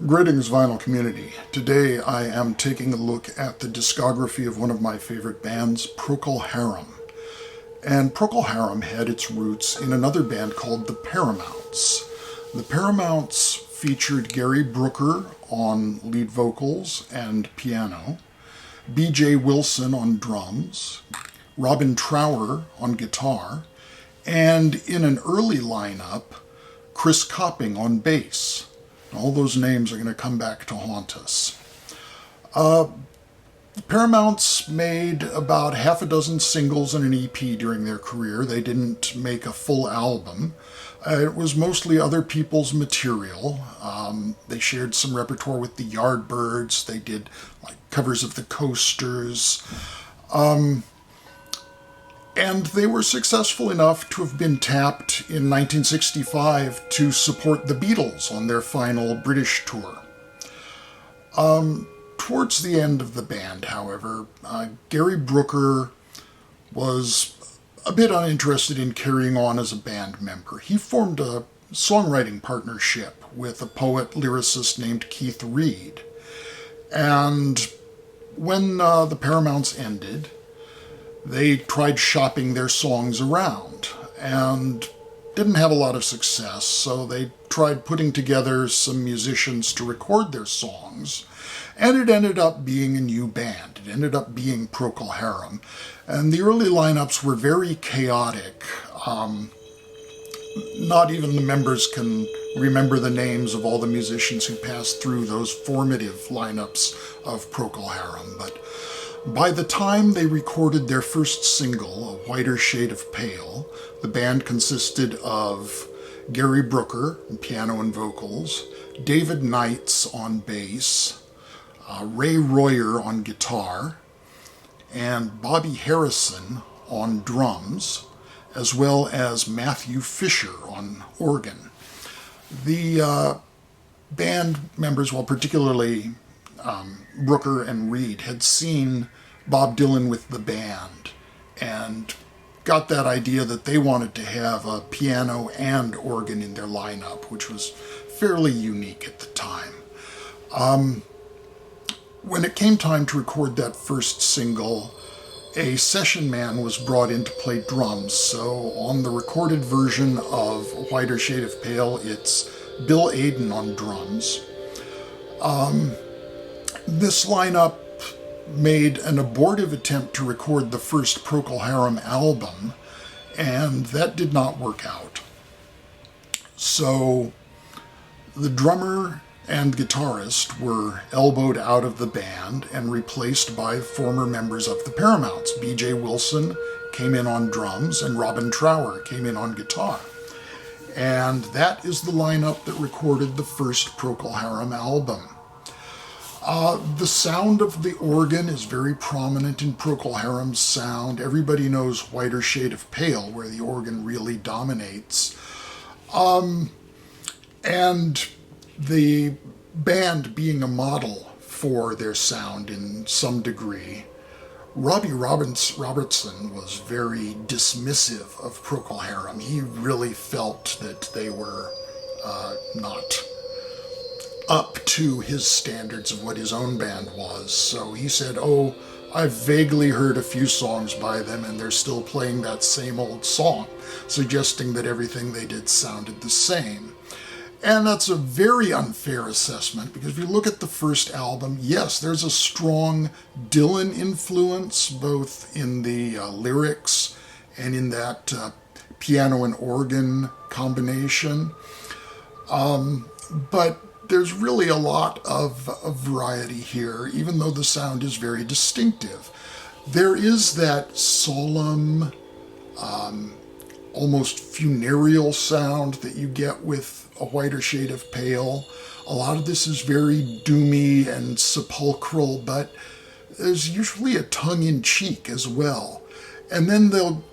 Greetings, vinyl community. Today I am taking a look at the discography of one of my favorite bands, Procol Harum. And Procol Harum had its roots in another band called the Paramounts. The Paramounts featured Gary Brooker on lead vocals and piano, B.J. Wilson on drums, Robin Trower on guitar, and in an early lineup, Chris Copping on bass. All those names are going to come back to haunt us. Paramounts made about half a dozen singles and an EP during their career. They didn't make a full album. It was mostly other people's material. They shared some repertoire with the Yardbirds. They did like covers of the Coasters. And they were successful enough to have been tapped in 1965 to support the Beatles on their final British tour. Towards the end of the band, however, Gary Brooker was a bit uninterested in carrying on as a band member. He formed a songwriting partnership with a poet-lyricist named Keith Reid. And when the Paramounts ended, they tried shopping their songs around and didn't have a lot of success, so they tried putting together some musicians to record their songs, and it ended up being a new band. It ended up being Procol Harum, and the early lineups were very chaotic. Not even the members can remember the names of all the musicians who passed through those formative lineups of Procol Harum, but by the time they recorded their first single, A Whiter Shade of Pale, the band consisted of Gary Brooker on piano and vocals, David Knights on bass, Ray Royer on guitar, and Bobby Harrison on drums, as well as Matthew Fisher on organ. The band members, well, particularly Brooker and Reid, had seen Bob Dylan with the band and got that idea that they wanted to have a piano and organ in their lineup, which was fairly unique at the time. When it came time to record that first single, a session man was brought in to play drums. So on the recorded version of Whiter Shade of Pale, it's Bill Aden on drums. This lineup made an abortive attempt to record the first Procol Harum album, and that did not work out. So the drummer and guitarist were elbowed out of the band and replaced by former members of the Paramounts. B.J. Wilson came in on drums, and Robin Trower came in on guitar. And that is the lineup that recorded the first Procol Harum album. The sound of the organ is very prominent in Procol Harum's sound. Everybody knows Whiter Shade of Pale, where the organ really dominates. And the band being a model for their sound in some degree, Robbie Robertson was very dismissive of Procol Harum. He really felt that they were not up to his standards of what his own band was. So he said, "Oh, I've vaguely heard a few songs by them and they're still playing that same old song," suggesting that everything they did sounded the same. And that's a very unfair assessment, because if you look at the first album, yes, there's a strong Dylan influence, both in the lyrics and in that piano and organ combination. But there's really a lot of variety here, even though the sound is very distinctive. There is that solemn, almost funereal sound that you get with A Whiter Shade of Pale. A lot of this is very doomy and sepulchral, but there's usually a tongue-in-cheek as well. And then they'll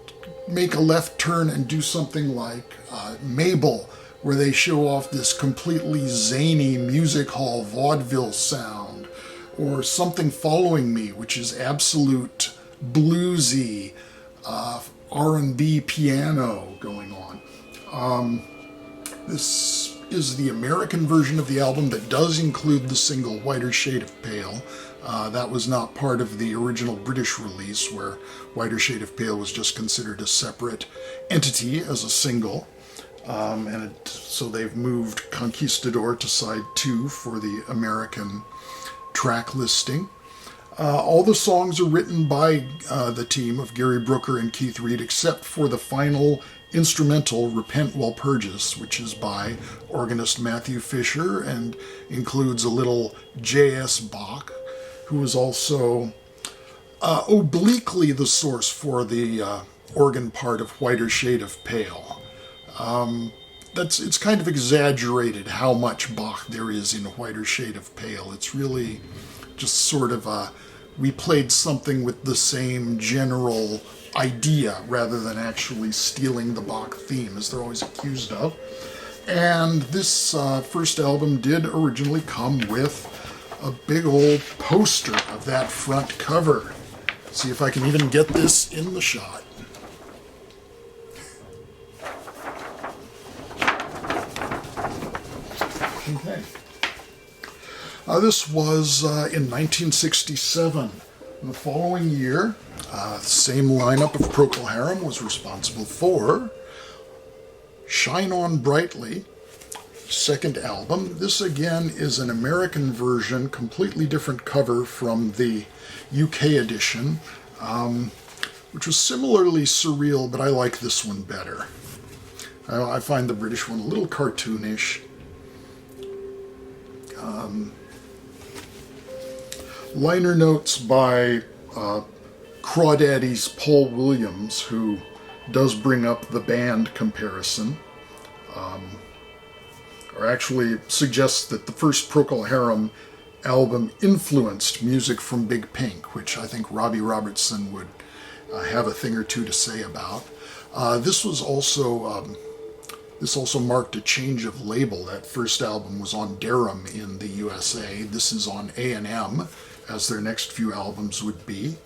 make a left turn and do something like Mabel, where they show off this completely zany music hall vaudeville sound, or Something Following Me, which is absolute bluesy R&B piano going on. This is the American version of the album that does include the single Whiter Shade of Pale. That was not part of the original British release, where Whiter Shade of Pale was just considered a separate entity as a single. So they've moved Conquistador to side 2 for the American track listing. All the songs are written by the team of Gary Brooker and Keith Reid, except for the final instrumental, Repent Walpurgis, which is by organist Matthew Fisher and includes a little J.S. Bach, who was also obliquely the source for the organ part of Whiter Shade of Pale. It's kind of exaggerated how much Bach there is in Whiter Shade of Pale. It's really just sort of we played something with the same general idea rather than actually stealing the Bach theme, as they're always accused of. And this first album did originally come with a big old poster of that front cover. See if I can even get this in the shot. Okay. This was in 1967. In the following year, the same lineup of Procol Harum was responsible for Shine On Brightly, second album. This again is an American version, completely different cover from the UK edition, which was similarly surreal, but I like this one better. I find the British one a little cartoonish. Liner notes by Crawdaddy's Paul Williams, who does bring up the band comparison, or actually suggests that the first Procol Harum album influenced music from Big Pink, which I think Robbie Robertson would have a thing or two to say about. This also marked a change of label. That first album was on Darum in the USA. This is on A&M, as their next few albums would be.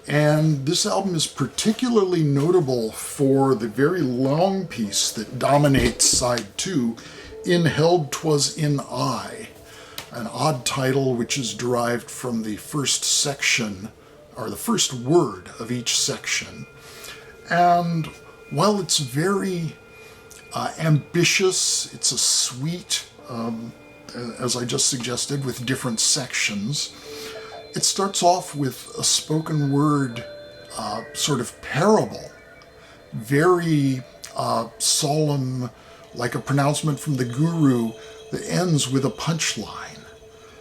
And this album is particularly notable for the very long piece that dominates side 2, In Held 'Twas in I, an odd title which is derived from the first section, or the first word of each section. And while it's very ambitious, it's a suite, as I just suggested, with different sections. It starts off with a spoken word sort of parable, very solemn, like a pronouncement from the guru that ends with a punchline.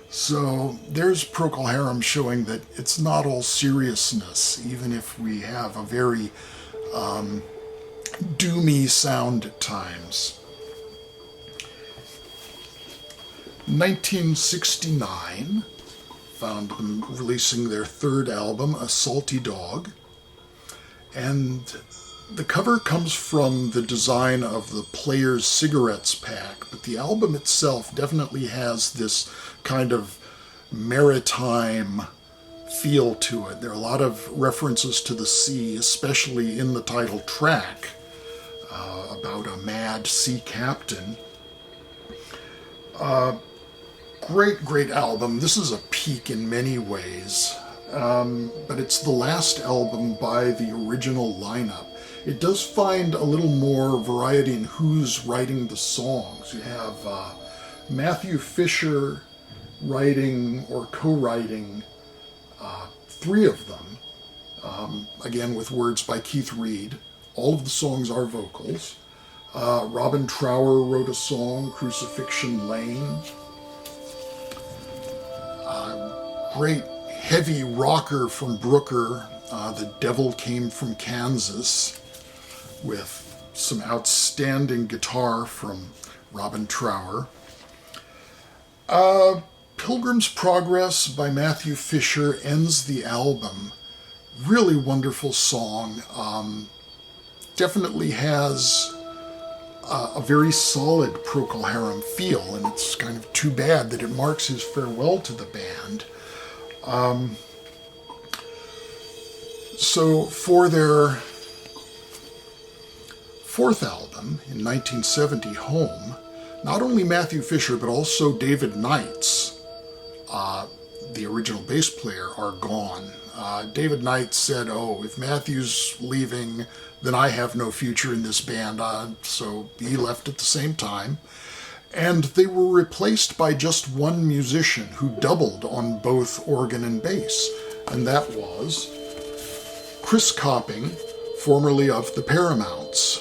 So there's Procol Harum showing that it's not all seriousness, even if we have a very doomy sound at times. 1969 found them releasing their third album, A Salty Dog, and the cover comes from the design of the Players Cigarettes pack, but the album itself definitely has this kind of maritime feel to it. There are a lot of references to the sea, especially in the title track, about a mad sea captain. Great album. This is a peak in many ways, but it's the last album by the original lineup. It does find a little more variety in who's writing the songs. You have Matthew Fisher writing or co-writing 3 of them, again with words by Keith Reid. All of the songs are vocals. Robin Trower wrote a song, Crucifixion Lane. Great heavy rocker from Brooker, The Devil Came from Kansas, with some outstanding guitar from Robin Trower. Pilgrim's Progress by Matthew Fisher ends the album. Really wonderful song. Definitely has a very solid Procol Harum feel, and it's kind of too bad that it marks his farewell to the band. So for their fourth album in 1970, Home, not only Matthew Fisher, but also David Knights, the original bass player, are gone. David Knights said, "Oh, if Matthew's leaving, then I have no future in this band." So he left at the same time. And they were replaced by just one musician who doubled on both organ and bass, and that was Chris Copping, formerly of the Paramounts.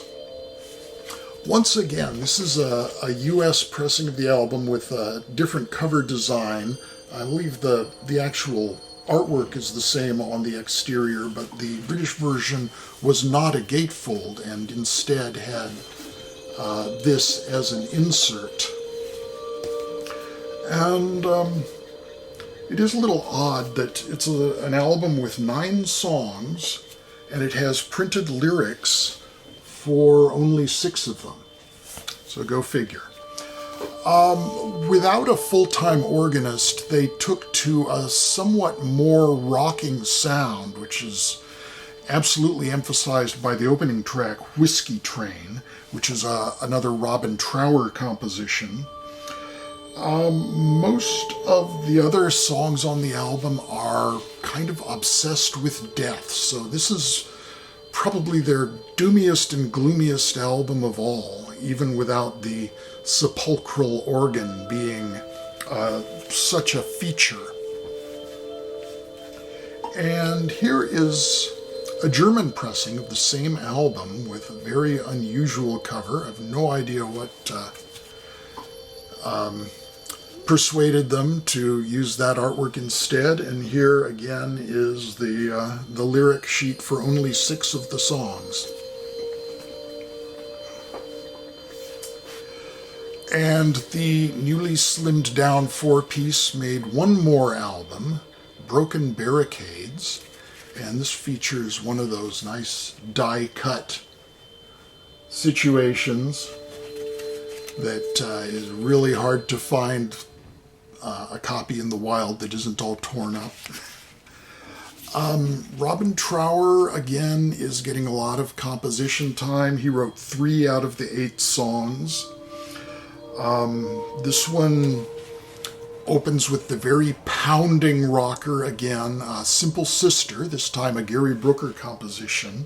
Once again, this is a US pressing of the album with a different cover design. I believe the actual artwork is the same on the exterior, but the British version was not a gatefold and instead had this as an insert. And it is a little odd that it's an album with 9 songs, and it has printed lyrics for only 6 of them. So go figure. Without a full-time organist, they took to a somewhat more rocking sound, which is absolutely emphasized by the opening track, Whiskey Train, which is another Robin Trower composition. Most of the other songs on the album are kind of obsessed with death, so this is probably their doomiest and gloomiest album of all, even without the sepulchral organ being such a feature. And here is a German pressing of the same album with a very unusual cover. I have no idea what persuaded them to use that artwork instead. And here again is the lyric sheet for only 6 of the songs. And the newly slimmed down 4-piece made one more album, Broken Barricades, and this features one of those nice die-cut situations that is really hard to find a copy in the wild that isn't all torn up. Robin Trower, again, is getting a lot of composition time. He wrote 3 out of the 8 songs. This one opens with the very pounding rocker again, Simple Sister, this time a Gary Brooker composition.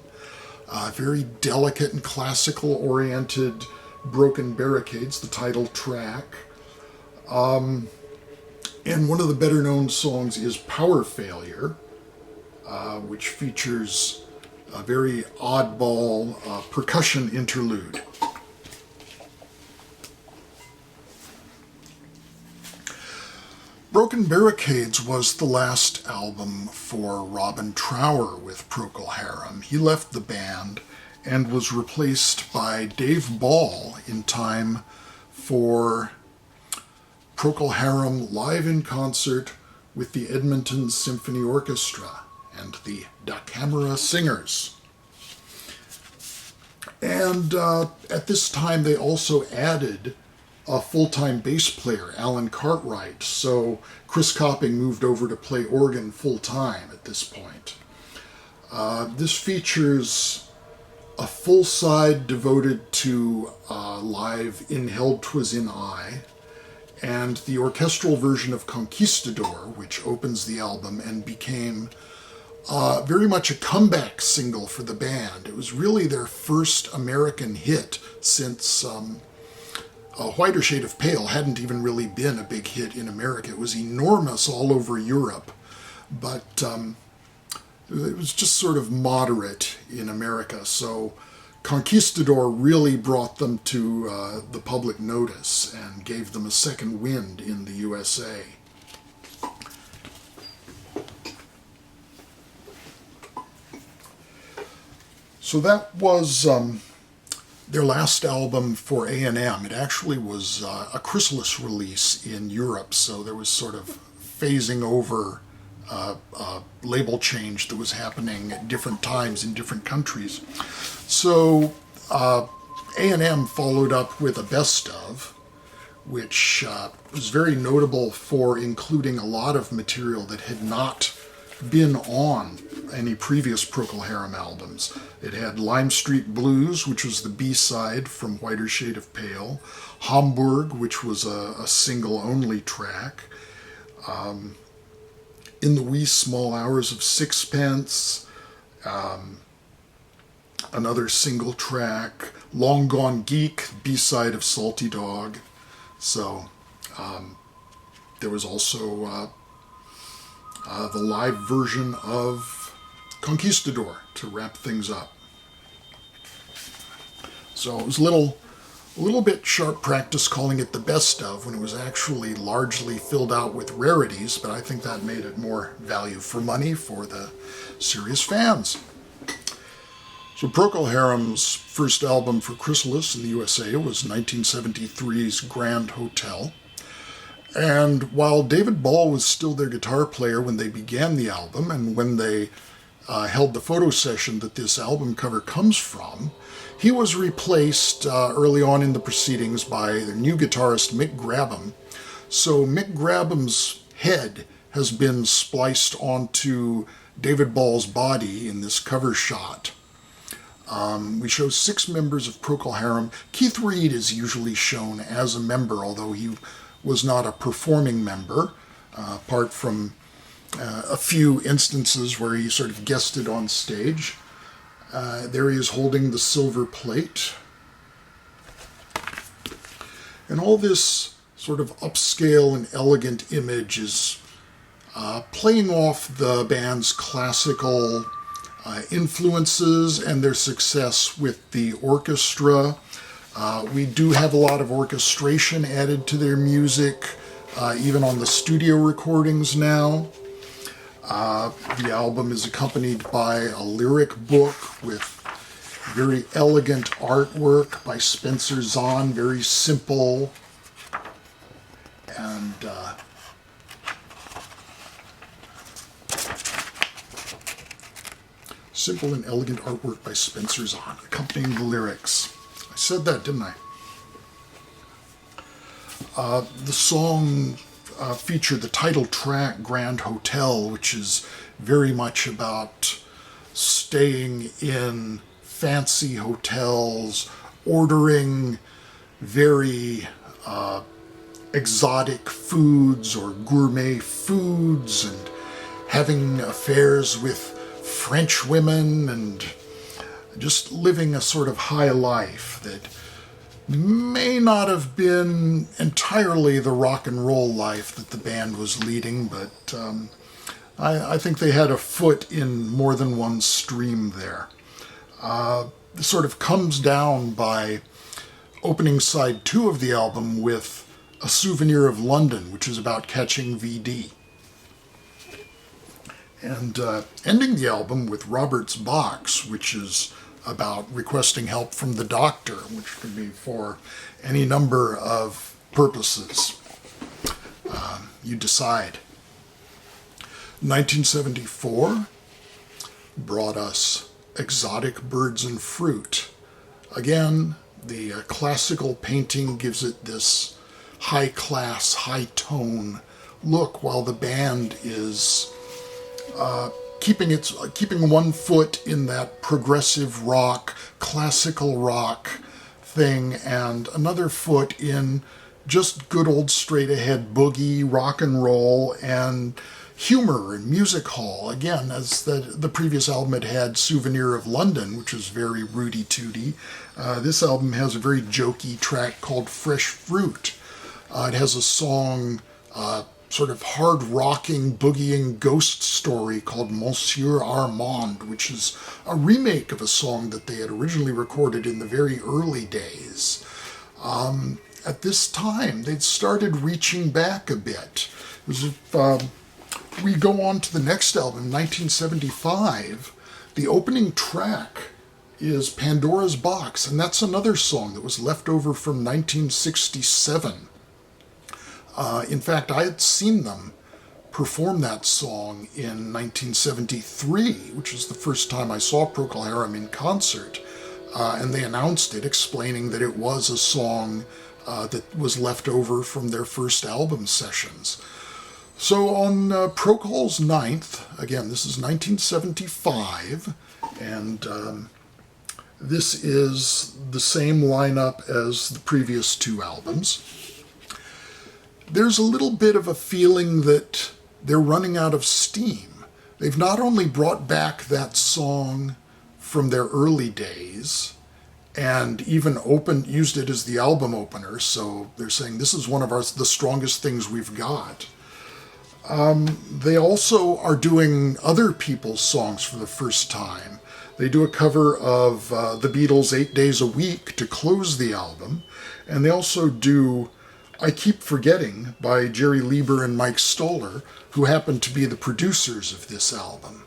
Very delicate and classical-oriented Broken Barricades, the title track. And one of the better-known songs is Power Failure, which features a very oddball percussion interlude. Broken Barricades was the last album for Robin Trower with Procol Harum. He left the band and was replaced by Dave Ball in time for Procol Harum live in concert with the Edmonton Symphony Orchestra and the Da Camera Singers. And at this time they also added a full-time bass player, Alan Cartwright, so Chris Copping moved over to play organ full-time at this point. This features a full side devoted to live In Held 'Twas in I, and the orchestral version of Conquistador, which opens the album and became very much a comeback single for the band. It was really their first American hit since A Whiter Shade of Pale hadn't even really been a big hit in America. It was enormous all over Europe, but it was just sort of moderate in America. So Conquistador really brought them to the public notice and gave them a second wind in the USA. So that was their last album for A&M. It actually was a chrysalis release in Europe, so there was sort of phasing over label change that was happening at different times in different countries. So A&M followed up with a best of, which was very notable for including a lot of material that had not been on any previous Procol Harum albums. It had Lime Street Blues, which was the B-side from Whiter Shade of Pale, Hamburg, which was a single-only track, In the Wee Small Hours of Sixpence, another single track, Long Gone Geek, B-side of Salty Dog. So there was also the live version of Conquistador to wrap things up. So it was a little bit sharp practice calling it the best of when it was actually largely filled out with rarities, but I think that made it more value for money for the serious fans. So Procol Harum's first album for Chrysalis in the USA was 1973's Grand Hotel. And while David Ball was still their guitar player when they began the album, and when they held the photo session that this album cover comes from, he was replaced early on in the proceedings by their new guitarist Mick Grabham. So Mick Grabham's head has been spliced onto David Ball's body in this cover shot. We show 6 members of Procol Harum. Keith Reed is usually shown as a member, although he was not a performing member, apart from a few instances where he sort of guested on stage. There he is holding the silver plate. And all this sort of upscale and elegant image is playing off the band's classical influences and their success with the orchestra. We do have a lot of orchestration added to their music, even on the studio recordings now. The album is accompanied by a lyric book with very elegant artwork by Spencer Zahn, very simple and simple and elegant artwork by Spencer Zahn, accompanying the lyrics. I said that, didn't I? The song featured the title track, Grand Hotel, which is very much about staying in fancy hotels, ordering very exotic foods or gourmet foods, and having affairs with French women, and just living a sort of high life that may not have been entirely the rock and roll life that the band was leading, but I think they had a foot in more than one stream there. This sort of comes down by opening side 2 of the album with A Souvenir of London, which is about catching VD. And ending the album with Robert's Box, which is about requesting help from the doctor, which could be for any number of purposes. You decide. 1974 brought us Exotic Birds and Fruit. Again, the classical painting gives it this high-class, high-tone look, while the band is keeping one foot in that progressive rock, classical rock thing, and another foot in just good old straight-ahead boogie, rock and roll, and humor and music hall. Again, as the previous album had Souvenir of London, which was very rooty-tooty, this album has a very jokey track called Fresh Fruit. It has a song, sort of hard-rocking, boogieing ghost story called Monsieur Armand, which is a remake of a song that they had originally recorded in the very early days. At this time, they'd started reaching back a bit. As if we go on to the next album, 1975, the opening track is Pandora's Box, and that's another song that was left over from 1967. In fact, I had seen them perform that song in 1973, which was the first time I saw Procol Harum in concert, and they announced it, explaining that it was a song that was left over from their first album sessions. So on Procol's ninth, again, this is 1975, and this is the same lineup as the previous two albums. There's a little bit of a feeling that they're running out of steam. They've not only brought back that song from their early days, and even used it as the album opener, so they're saying this is one of the strongest things we've got. They also are doing other people's songs for the first time. They do a cover of the Beatles' 8 Days a Week to close the album, and they also do I Keep Forgetting by Jerry Lieber and Mike Stoller, who happen to be the producers of this album.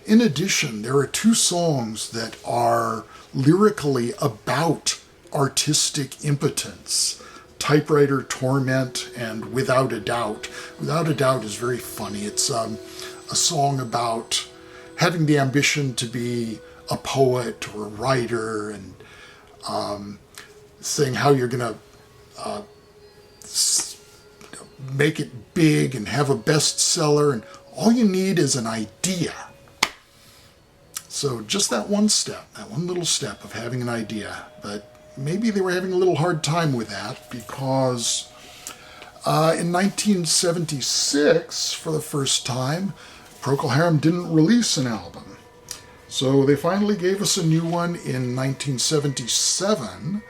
In addition, there are two songs that are lyrically about artistic impotence. Typewriter Torment and Without a Doubt. Without a Doubt is very funny. It's a song about having the ambition to be a poet or a writer, and saying how you're going to make it big and have a bestseller, and all you need is an idea. So just that one little step of having an idea. But maybe they were having a little hard time with that, because in 1976, for the first time, Procol Harum didn't release an album. So they finally gave us a new one in 1977,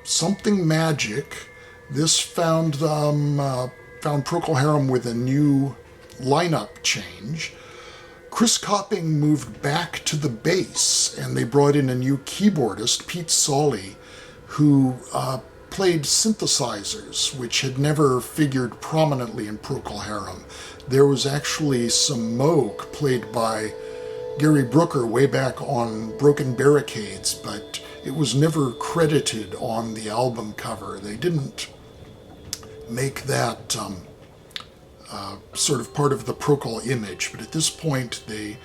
Something Magic. This found Procol Harum with a new lineup change. Chris Copping moved back to the bass, and they brought in a new keyboardist, Pete Solly, who played synthesizers, which had never figured prominently in Procol Harum. There was actually some Moog played by Gary Brooker way back on Broken Barricades, but it was never credited on the album cover. They didn't make that sort of part of the Procol image, but at this point they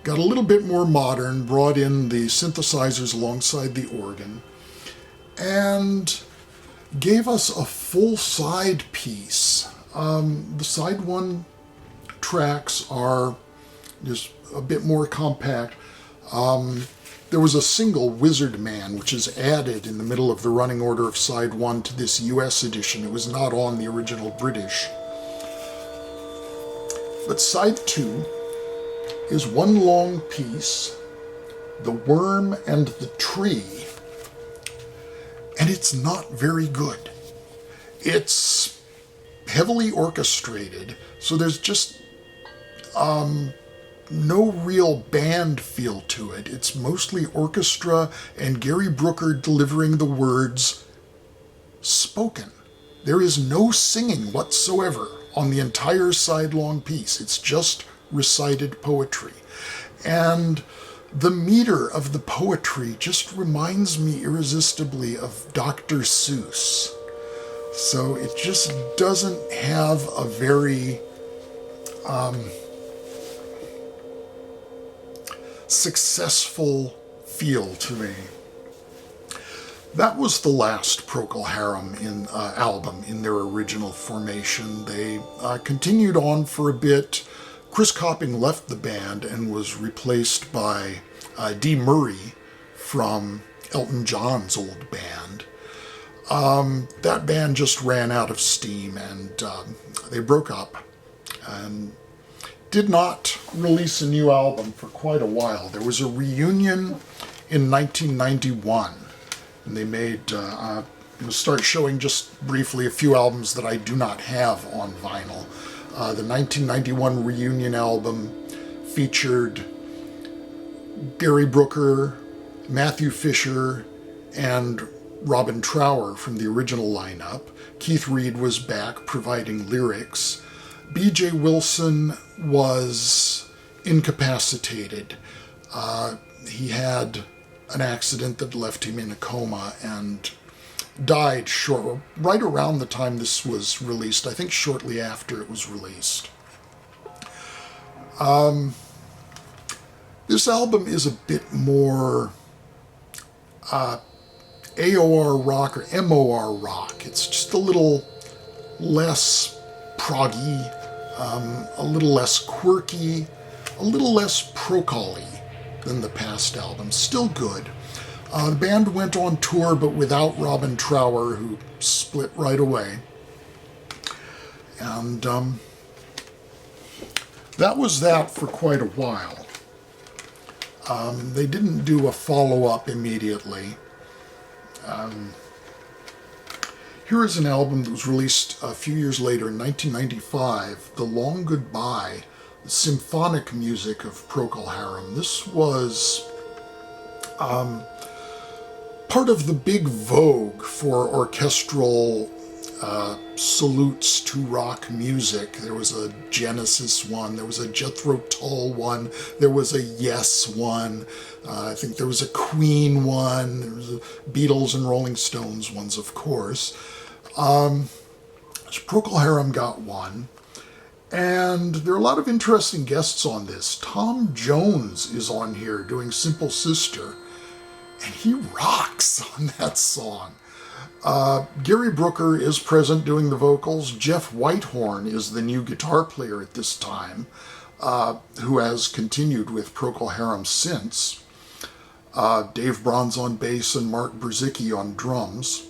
got a little bit more modern, brought in the synthesizers alongside the organ, and gave us a full side piece. The side one tracks are just a bit more compact. There was a single, Wizard Man, which is added in the middle of the running order of side one to this US edition. It was not on the original British. But side two is one long piece, The Worm and the Tree, and it's not very good. It's heavily orchestrated, so there's just no real band feel to it. It's mostly orchestra and Gary Brooker delivering the words spoken. There is no singing whatsoever on the entire side-long piece. It's just recited poetry. And the meter of the poetry just reminds me irresistibly of Dr. Seuss. So it just doesn't have a very successful feel to me. That was the last Procol Harum album in their original formation. They continued on for a bit. Chris Copping left the band and was replaced by Dee Murray from Elton John's old band. That band just ran out of steam, and they broke up and did not release a new album for quite a while. There was a reunion in 1991, and they made, I'm going to start showing just briefly a few albums that I do not have on vinyl. The 1991 reunion album featured Gary Brooker, Matthew Fisher, and Robin Trower from the original lineup. Keith Reed was back providing lyrics. B.J. Wilson was incapacitated. He had an accident that left him in a coma and died right around the time this was released. I think shortly after it was released. This album is a bit more AOR rock or MOR rock. It's just a little less proggy, a little less quirky, a little less Procol-y than the past albums. Still good. The band went on tour, but without Robin Trower, who split right away. And that was that for quite a while. They didn't do a follow-up immediately. Here is an album that was released a few years later in 1995, The Long Goodbye, the symphonic music of Procol Harum. This was part of the big vogue for orchestral salutes to rock music. There was a Genesis one, there was a Jethro Tull one, there was a Yes one, I think there was a Queen one, there was a Beatles and Rolling Stones ones, of course. So Procol Harum got one, and there are a lot of interesting guests on this. Tom Jones is on here doing Simple Sister, and he rocks on that song. Gary Brooker is present doing the vocals. Jeff Whitehorn is the new guitar player at this time, who has continued with Procol Harum since. Dave Bronze on bass and Mark Brzezicki on drums.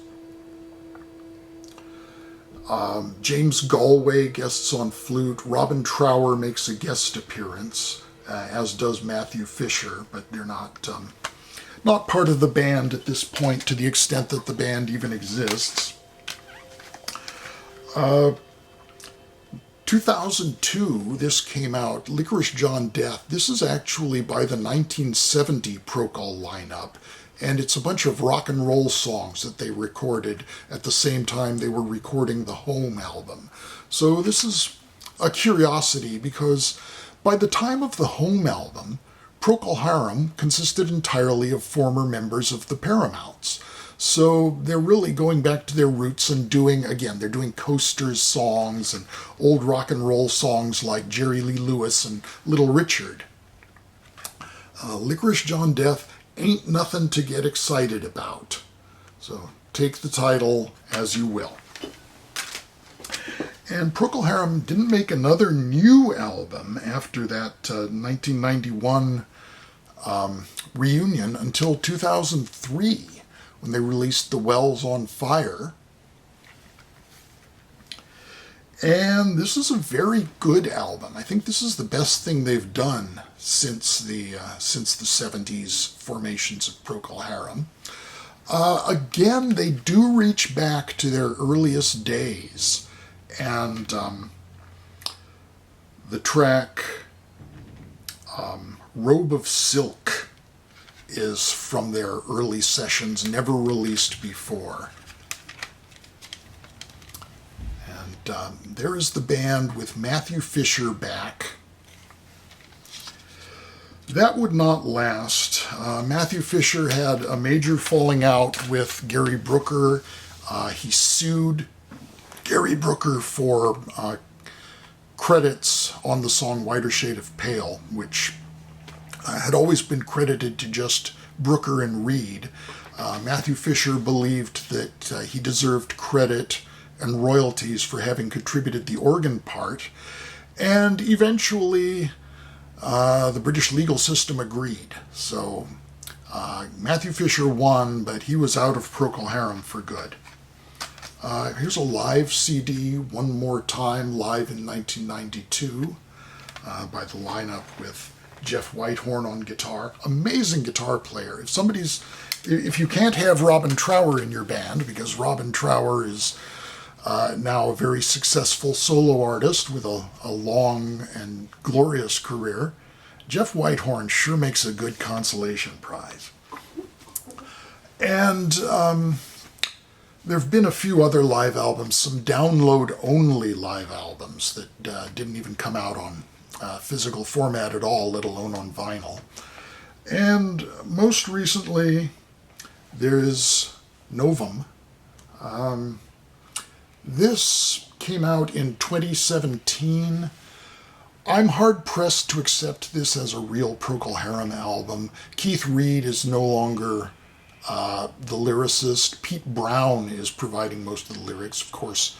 James Galway guests on flute. Robin Trower makes a guest appearance, as does Matthew Fisher, but they're not part of the band at this point, to the extent that the band even exists. 2002, this came out, Licorice John Death. This is actually by the 1970 Procol lineup, and it's a bunch of rock and roll songs that they recorded at the same time they were recording the Home album. So this is a curiosity, because by the time of the Home album, Procol Harum consisted entirely of former members of the Paramounts. So they're really going back to their roots and they're doing Coasters songs and old rock and roll songs like Jerry Lee Lewis and Little Richard. Licorice John Death ain't nothing to get excited about. So take the title as you will. And Procol Harum didn't make another new album after that 1991 reunion until 2003, when they released The Wells on Fire. And this is a very good album. I think this is the best thing they've done since the 70s formations of Procol Harum. Again, they do reach back to their earliest days, and the track Robe of Silk is from their early sessions, never released before. And there is the band with Matthew Fisher back. That would not last. Matthew Fisher had a major falling out with Gary Brooker. He sued Gary Brooker for credits on the song Whiter Shade of Pale, which had always been credited to just Brooker and Reed. Matthew Fisher believed that he deserved credit and royalties for having contributed the organ part, and eventually the British legal system agreed. So Matthew Fisher won, but he was out of Procol Harum for good. Here's a live CD, One More Time, live in 1992, by the lineup with Jeff Whitehorn on guitar. Amazing guitar player. If you can't have Robin Trower in your band, because Robin Trower is now a very successful solo artist with a long and glorious career, Jeff Whitehorn sure makes a good consolation prize. And there have been a few other live albums, some download-only live albums that didn't even come out on physical format at all, let alone on vinyl. And most recently, there's Novum. This came out in 2017. I'm hard-pressed to accept this as a real Procol Harum album. Keith Reed is no longer the lyricist. Pete Brown is providing most of the lyrics, of course,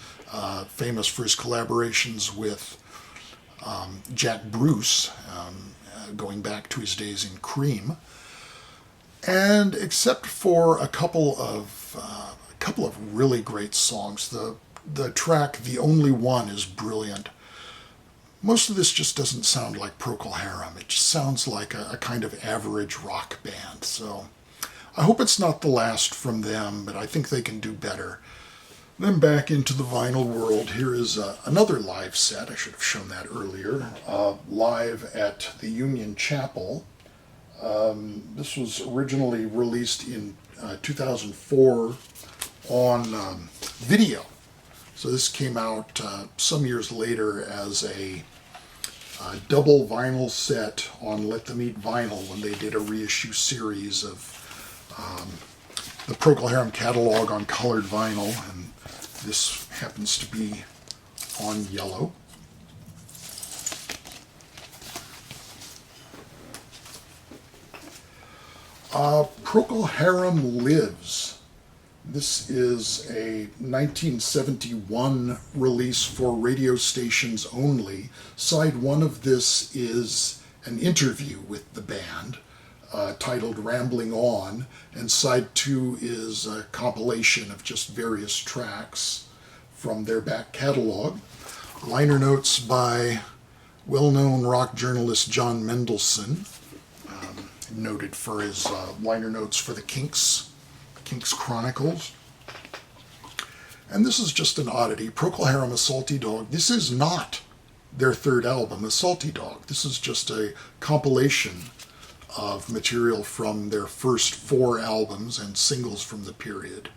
famous for his collaborations with Jack Bruce, going back to his days in Cream. And except for a couple of really great songs, the track "The Only One" is brilliant. Most of this just doesn't sound like Procol Harum. It just sounds like a kind of average rock band. So I hope it's not the last from them, but I think they can do better. Then back into the vinyl world, here is another live set. I should have shown that earlier. Live at the Union Chapel. This was originally released in 2004 on video. So this came out some years later as a double vinyl set on Let Them Eat Vinyl when they did a reissue series of the Procol Harum catalog on colored vinyl, and this happens to be on yellow. Procol Harum Lives. This is a 1971 release for radio stations only. Side one of this is an interview with the band titled Rambling On, and side two is a compilation of just various tracks from their back catalog. Liner notes by well-known rock journalist John Mendelsohn, noted for his liner notes for the Kinks Chronicles. And this is just an oddity. Procol Harum, A Salty Dog. This is not their third album, A Salty Dog. This is just a compilation of material from their first 4 albums and singles from the period.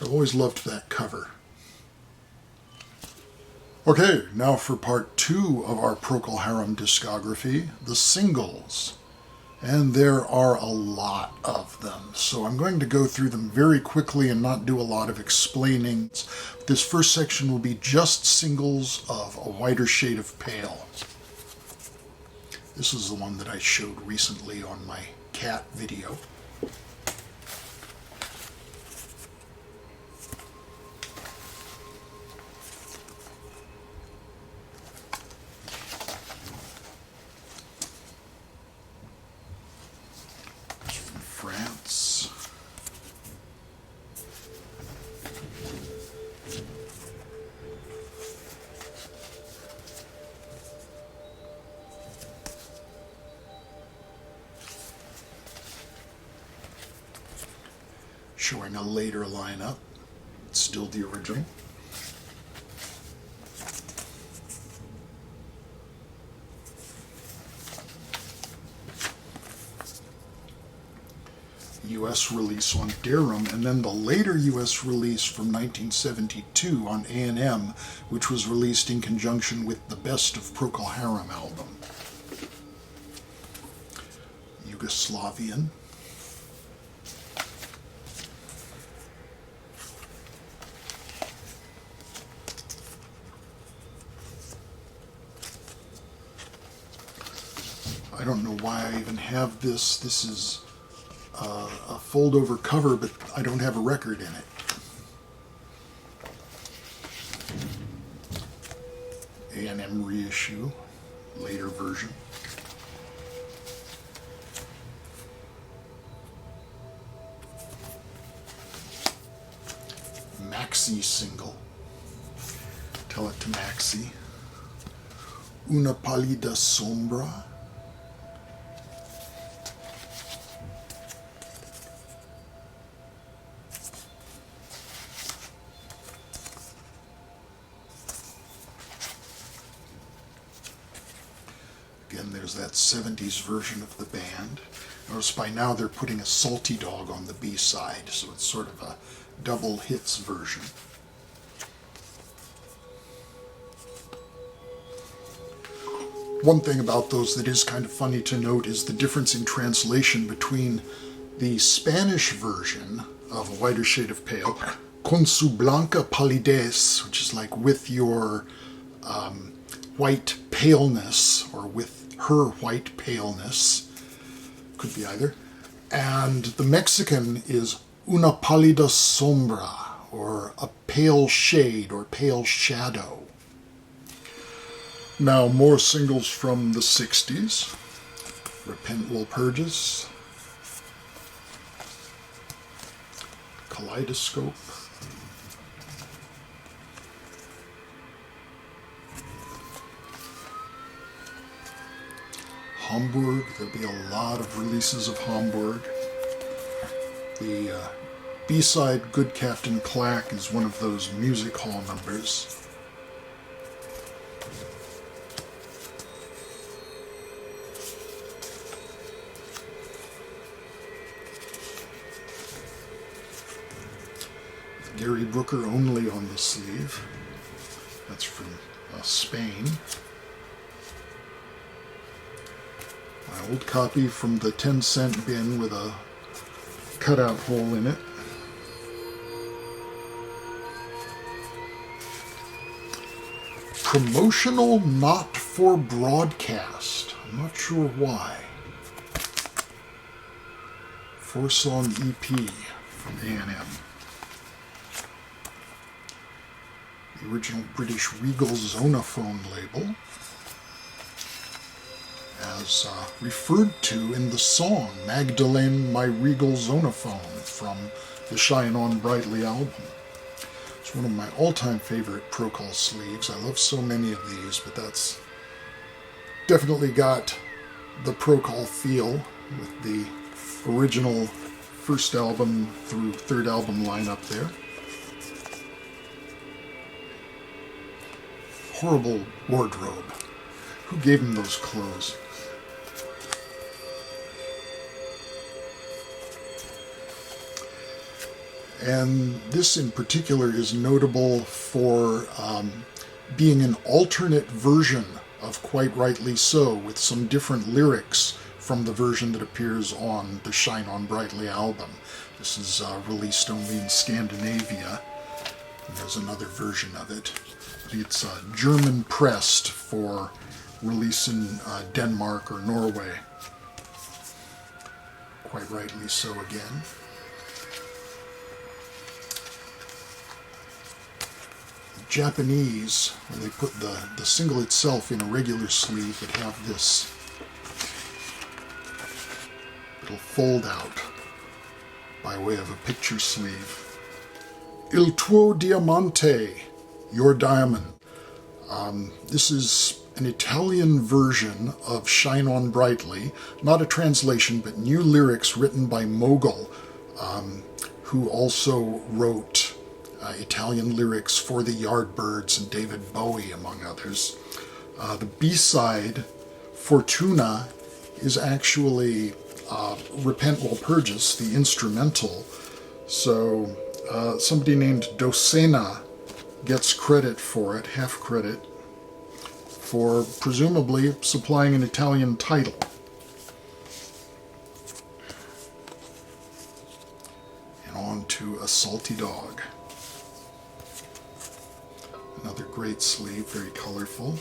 I've always loved that cover. Okay, now for part 2 of our Procol Harum discography, the singles. And there are a lot of them, so I'm going to go through them very quickly and not do a lot of explaining. This first section will be just singles of A Whiter Shade of Pale. This is the one that I showed recently on my cat video. France. Showing a later lineup. It's still the original. U.S. release on Darum, and then the later U.S. release from 1972 on A&M, which was released in conjunction with the Best of Procol Harum album. Yugoslavian. I don't know why I even have this. This is a fold-over cover, but I don't have a record in it. A&M reissue, later version. Maxi single. Tell it to Maxi. Una Pallida Sombra. Again, there's that 70s version of the band. Notice by now they're putting a Salty Dog on the B-side, so it's sort of a double hits version. One thing about those that is kind of funny to note is the difference in translation between the Spanish version of A Whiter Shade of Pale, Con su blanca palidez, which is like with your white paleness, or with her white paleness, could be either, and the Mexican is Una Pallida Sombra, or a pale shade or pale shadow. Now, more singles from the 60s. Repent Will Purges. Kaleidoscope. Hamburg. There'll be a lot of releases of Hamburg. The B-side Good Captain Clack is one of those music hall numbers. Gary Brooker only on the sleeve. That's from Spain. My old copy from the 10-cent bin with a cutout hole in it. Promotional not for broadcast. I'm not sure why. 4-song EP from A&M. The original British Regal Zonophone label, as referred to in the song Magdalene, My Regal Zonophone from the Shine On Brightly album. It's one of my all-time favorite Procol sleeves. I love so many of these, but that's definitely got the Procol feel with the original first album through third album lineup there. Horrible wardrobe. Who gave him those clothes? And this in particular is notable for being an alternate version of Quite Rightly So, with some different lyrics from the version that appears on the Shine On Brightly album. This is released only in Scandinavia. And there's another version of it. It's German pressed for release in Denmark or Norway. Quite Rightly So again. Japanese, when they put the single itself in a regular sleeve, would have this little fold out by way of a picture sleeve. Il tuo diamante, your diamond. This is an Italian version of Shine On Brightly, not a translation, but new lyrics written by Mogul, who also wrote Italian lyrics for the Yardbirds and David Bowie, among others. The B-side, Fortuna, is actually Repent Will Purges, the instrumental. So somebody named Docena gets credit for it, half credit, for presumably supplying an Italian title. And on to A Salty Dog. Another great sleeve, very colorful.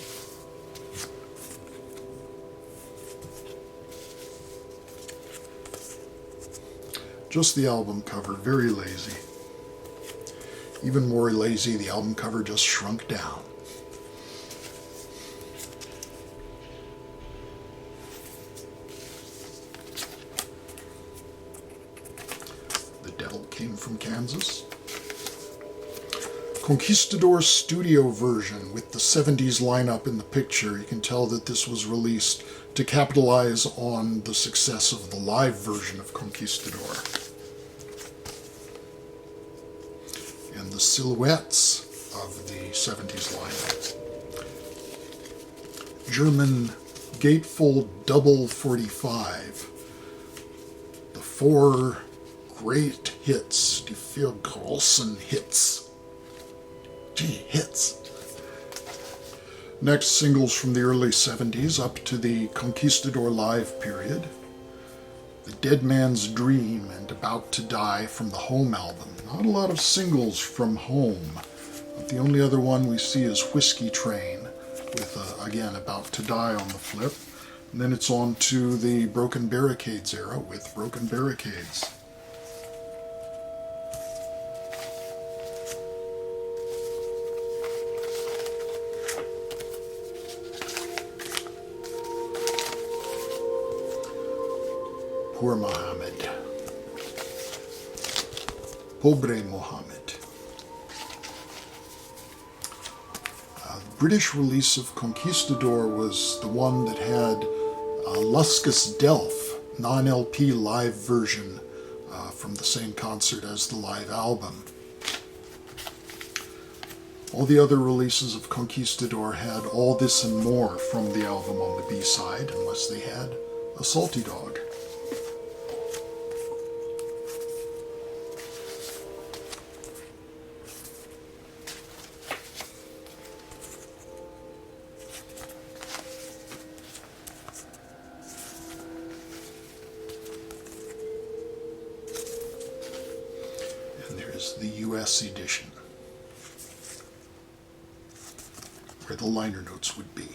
Just the album cover, very lazy. Even more lazy, the album cover just shrunk down. The Devil Came from Kansas. Conquistador studio version with the 70s lineup in the picture. You can tell that this was released to capitalize on the success of the live version of Conquistador. And the silhouettes of the 70s lineup. German gatefold double 45. The 4 great hits, die 4 großen Hits. Gee, hits. Next, singles from the early 70s up to the Conquistador live period. The Dead Man's Dream and About to Die from the Home album. Not a lot of singles from Home. But the only other one we see is Whiskey Train, with, again, About to Die on the flip. And then it's on to the Broken Barricades era with Broken Barricades. Poor Mohammed. Pobre Mohammed. The British release of Conquistador was the one that had Luskus Delph, non-LP live version from the same concert as the live album. All the other releases of Conquistador had All This and More from the album on the B-side, unless they had a Salty Dog. And there's the US edition, where the liner notes would be.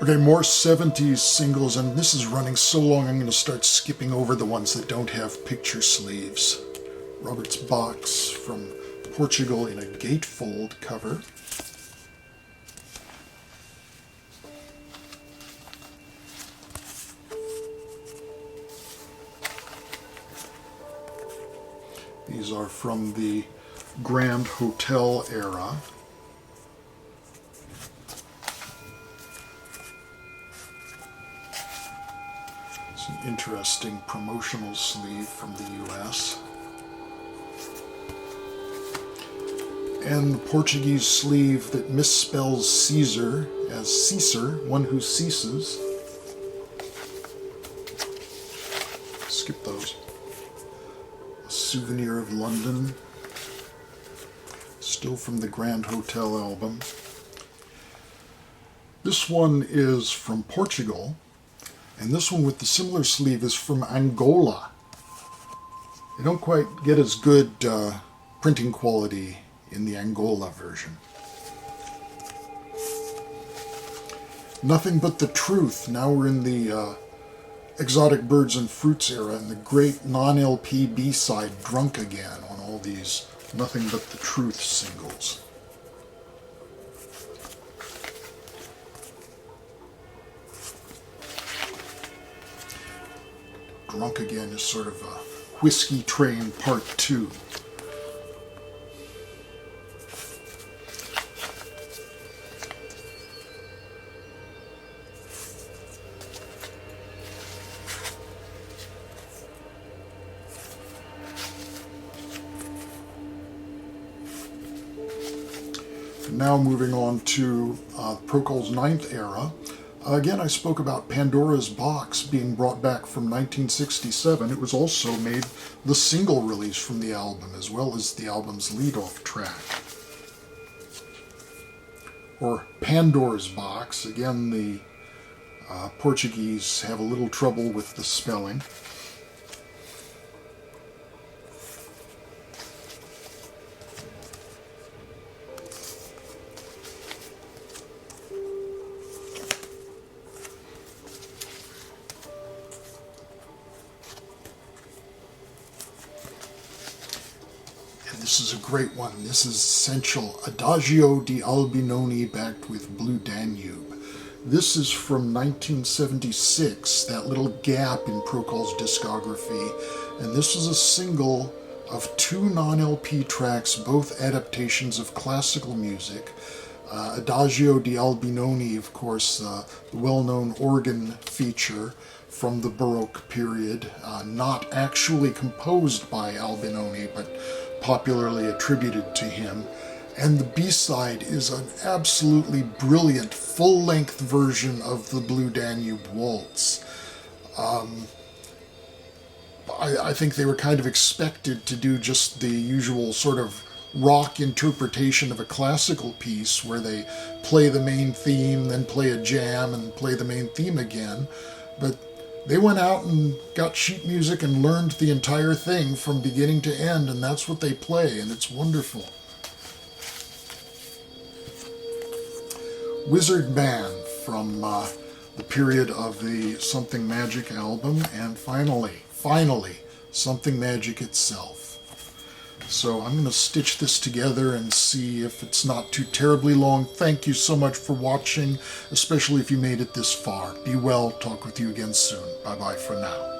Okay, more 70s singles, and this is running so long I'm going to start skipping over the ones that don't have picture sleeves. Robert's Box from Portugal in a gatefold cover. These are from the Grand Hotel era. An interesting promotional sleeve from the US. And the Portuguese sleeve that misspells Caesar as Caesar, one who ceases. Skip those. A Souvenir of London. Still from the Grand Hotel album. This one is from Portugal. And this one with the similar sleeve is from Angola. They don't quite get as good printing quality in the Angola version. Nothing But the Truth. Now we're in the Exotic Birds and Fruits era, and the great non-LP B-side Drunk Again on all these Nothing But the Truth singles. Drunk Again is sort of a Whiskey Train Part 2. Now moving on to Procol's ninth era. Again, I spoke about Pandora's Box being brought back from 1967. It was also made the single release from the album, as well as the album's lead-off track. Or Pandora's Box. Again, the Portuguese have a little trouble with the spelling. This is a great one. This is essential. Adagio D'albinoni backed with Blue Danube. This is from 1976, that little gap in Procol's discography. And this is a single of two non-LP tracks, both adaptations of classical music. Adagio D'albinoni, of course, the well-known organ feature from the Baroque period, not actually composed by Albinoni, but popularly attributed to him. And the B-side is an absolutely brilliant full-length version of the Blue Danube Waltz. I think they were kind of expected to do just the usual sort of rock interpretation of a classical piece where they play the main theme, then play a jam, and play the main theme again. But they went out and got sheet music and learned the entire thing from beginning to end, and that's what they play, and it's wonderful. Wizard Man from the period of the Something Magic album, and finally, Something Magic itself. So I'm going to stitch this together and see if it's not too terribly long. Thank you so much for watching, especially if you made it this far. Be well. Talk with you again soon. Bye-bye for now.